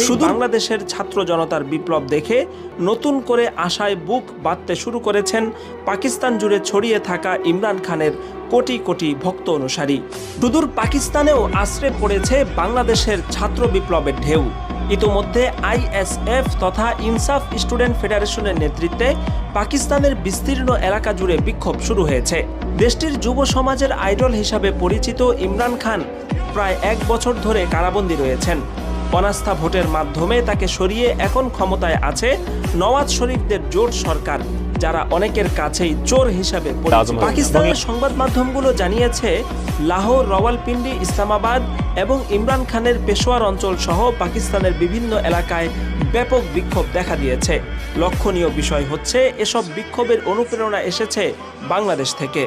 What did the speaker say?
শুধু বাংলাদেশের ছাত্র জনতার বিপ্লব দেখে নতুন করে আশায় বুক বাঁধতে শুরু করেছেন পাকিস্তান জুড়ে ছড়িয়ে থাকা ইমরান খানের কোটি কোটি ভক্ত অনুসারী। সুদূর পাকিস্তানেও আশ্রে পড়েছে বাংলাদেশের ছাত্র বিপ্লবের ঢেউ। ইতোমধ্যে আইএসএফ তথা ইনসাফ স্টুডেন্ট ফেডারেশনের নেতৃত্বে পাকিস্তানের বিস্তীর্ণ এলাকা জুড়ে বিক্ষোভ শুরু হয়েছে। দেশটির যুব সমাজের আইডল হিসাবে পরিচিত ইমরান খান প্রায় 1 বছর ধরে কারাবন্দী রয়েছেন। অনাস্থা ভোটের মাধ্যমে তাকে সরিয়ে এখন ক্ষমতায় আছে নওয়াজ শরীফদের জোট সরকার, যারা অনেকের কাছেই চোর হিসাবে পরিচিত। পাকিস্তানের সংবাদ মাধ্যমগুলো জানিয়েছে লাহোর, রাওয়ালপিন্ডি, ইসলামাবাদ এবং ইমরান খানের পেশোয়ার অঞ্চল সহ পাকিস্তানের বিভিন্ন এলাকায় ব্যাপক বিক্ষোভ দেখা দিয়েছে। লক্ষণীয় বিষয় হচ্ছে এসব বিক্ষোভের অনুপ্রেরণা এসেছে বাংলাদেশ থেকে।